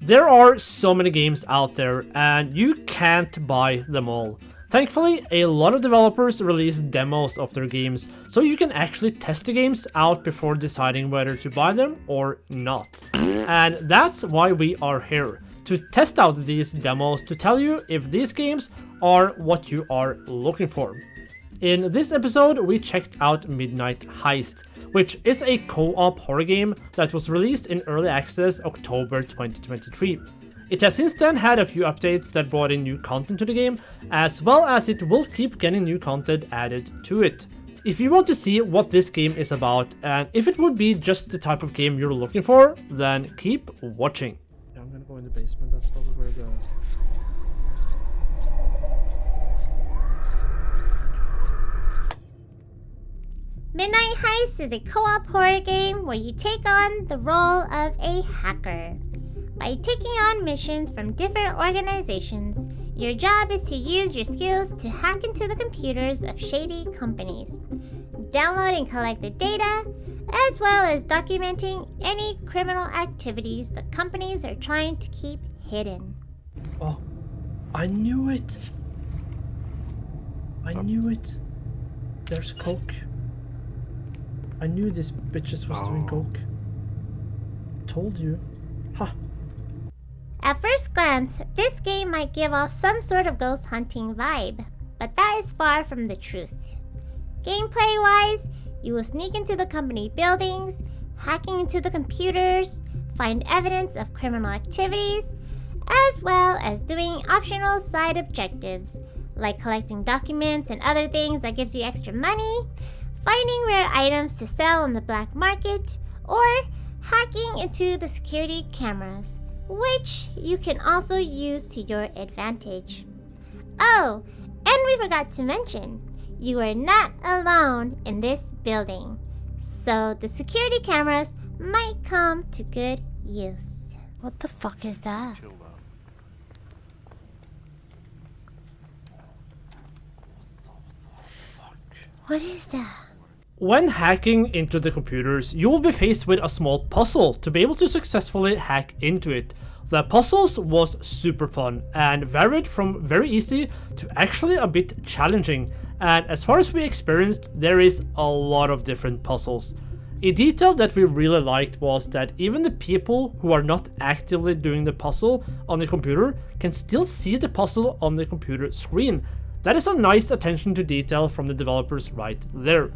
There are so many games out there and you can't buy them all. Thankfully, a lot of developers release demos of their games, so you can actually test the games out before deciding whether to buy them or not. And that's why we are here, to test out these demos to tell you if these games are what you are looking for. In this episode, we checked out Midnight Heist, which is a co-op horror game that was released in early access October 2023. It has since then had a few updates that brought in new content to the game, as well as it will keep getting new content added to it. If you want to see what this game is about, and if it would be just the type of game you're looking for, then keep watching. Yeah, I'm gonna go in the basement, that's probably where the... Midnight Heist is a co-op horror game where you take on the role of a hacker. By taking on missions from different organizations, your job is to use your skills to hack into the computers of shady companies, download and collect the data, as well as documenting any criminal activities the companies are trying to keep hidden. Oh, I knew it! I knew it! There's coke. I knew this bitches was doing coke. Told you. Ha! At first glance, this game might give off some sort of ghost hunting vibe, but that is far from the truth. Gameplay-wise, you will sneak into the company buildings, hacking into the computers, find evidence of criminal activities, as well as doing optional side objectives, like collecting documents and other things that gives you extra money, finding rare items to sell on the black market, or hacking into the security cameras, which you can also use to your advantage. Oh, and we forgot to mention, you are not alone in this building, so the security cameras might come to good use. What the fuck is that? What is that? When hacking into the computers, you will be faced with a small puzzle to be able to successfully hack into it. The puzzles was super fun and varied from very easy to actually a bit challenging, and as far as we experienced, there is a lot of different puzzles. A detail that we really liked was that even the people who are not actively doing the puzzle on the computer can still see the puzzle on the computer screen. That is a nice attention to detail from the developers right there.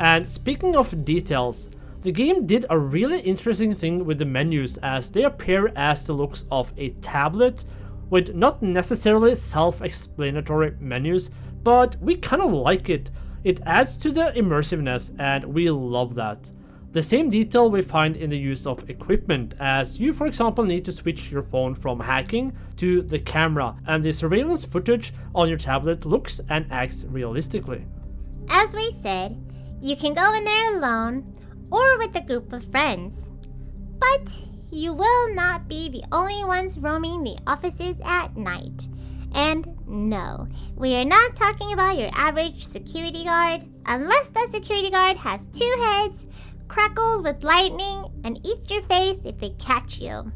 And speaking of details, the game did a really interesting thing with the menus, as they appear as the looks of a tablet with not necessarily self-explanatory menus, but we kind of like it. It adds to the immersiveness and we love that. The same detail we find in the use of equipment, as you for example need to switch your phone from hacking to the camera, and the surveillance footage on your tablet looks and acts realistically. As we said, you can go in there alone or with a group of friends. But you will not be the only ones roaming the offices at night. And no, we are not talking about your average security guard, unless that security guard has 2 heads, crackles with lightning, and eats your face if they catch you.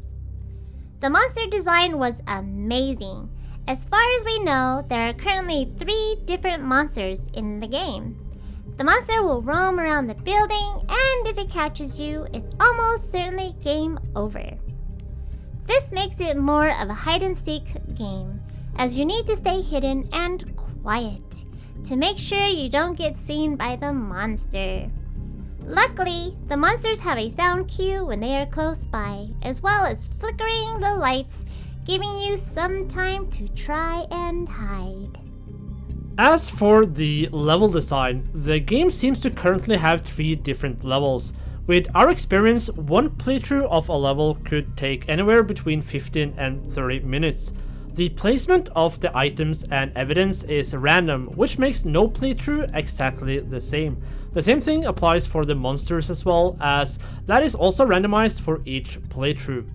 The monster design was amazing. As far as we know, there are currently 3 different monsters in the game. The monster will roam around the building, and if it catches you, it's almost certainly game over. This makes it more of a hide-and-seek game, as you need to stay hidden and quiet to make sure you don't get seen by the monster. Luckily, the monsters have a sound cue when they are close by, as well as flickering the lights, giving you some time to try and hide. As for the level design, the game seems to currently have 3 different levels. With our experience, one playthrough of a level could take anywhere between 15 and 30 minutes. The placement of the items and evidence is random, which makes no playthrough exactly the same. The same thing applies for the monsters as well, as that is also randomized for each playthrough.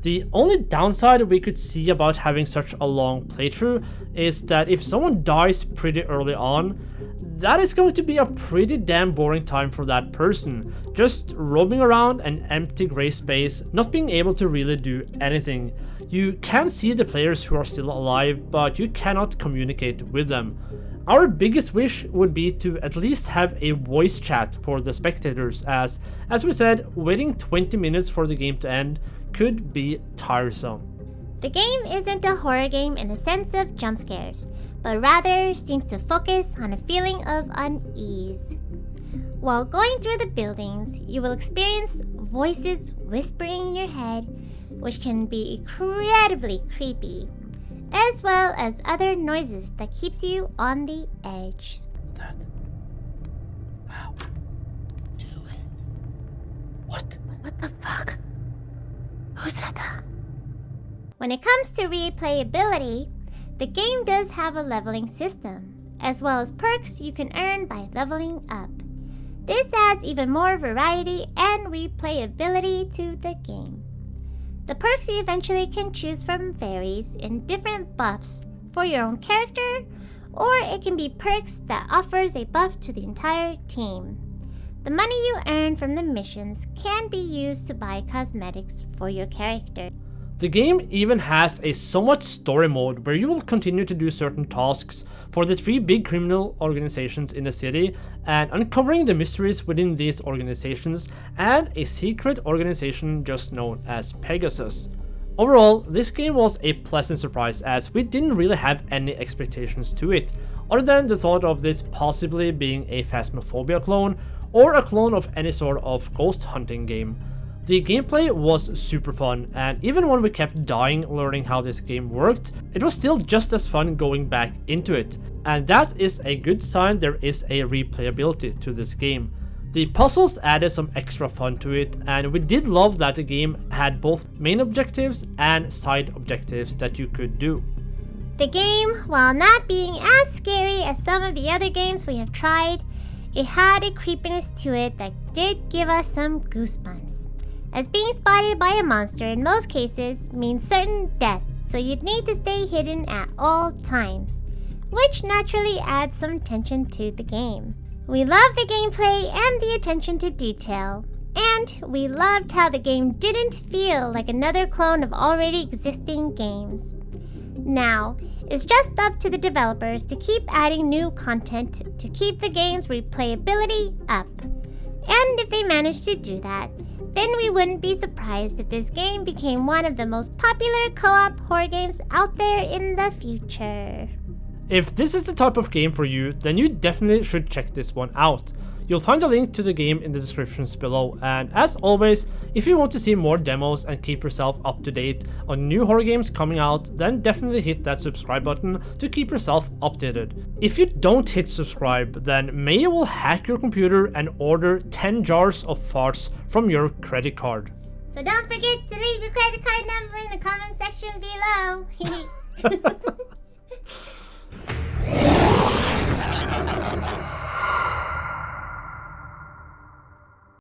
The only downside we could see about having such a long playthrough is that if someone dies pretty early on, that is going to be a pretty damn boring time for that person, just roaming around an empty gray space, not being able to really do anything. You can see the players who are still alive, but you cannot communicate with them. Our biggest wish would be to at least have a voice chat for the spectators, as we said, waiting 20 minutes for the game to end could be tiresome. The game isn't a horror game in the sense of jump scares, but rather seems to focus on a feeling of unease. While going through the buildings, you will experience voices whispering in your head, which can be incredibly creepy, as well as other noises that keeps you on the edge. What's that? How? Do it. What? What the fuck? Who said that? When it comes to replayability, the game does have a leveling system, as well as perks you can earn by leveling up. This adds even more variety and replayability to the game. The perks you eventually can choose from varies in different buffs for your own character, or it can be perks that offers a buff to the entire team. The money you earn from the missions can be used to buy cosmetics for your character. The game even has a somewhat story mode where you will continue to do certain tasks for the 3 big criminal organizations in the city and uncovering the mysteries within these organizations and a secret organization just known as Pegasus. Overall, this game was a pleasant surprise as we didn't really have any expectations to it, other than the thought of this possibly being a Phasmophobia clone or a clone of any sort of ghost hunting game. The gameplay was super fun, and even when we kept dying learning how this game worked, it was still just as fun going back into it. And that is a good sign there is a replayability to this game. The puzzles added some extra fun to it, and we did love that the game had both main objectives and side objectives that you could do. The game, while not being as scary as some of the other games we have tried, it had a creepiness to it that did give us some goosebumps. As being spotted by a monster in most cases means certain death, so you'd need to stay hidden at all times, which naturally adds some tension to the game. We loved the gameplay and the attention to detail, and we loved how the game didn't feel like another clone of already existing games. Now, it's just up to the developers to keep adding new content to keep the game's replayability up. And if they manage to do that, then we wouldn't be surprised if this game became one of the most popular co-op horror games out there in the future. If this is the type of game for you, then you definitely should check this one out. You'll find a link to the game in the descriptions below, and as always, if you want to see more demos and keep yourself up to date on new horror games coming out, then definitely hit that subscribe button to keep yourself updated. If you don't hit subscribe, then Maya will hack your computer and order 10 jars of farts from your credit card. So don't forget to leave your credit card number in the comment section below.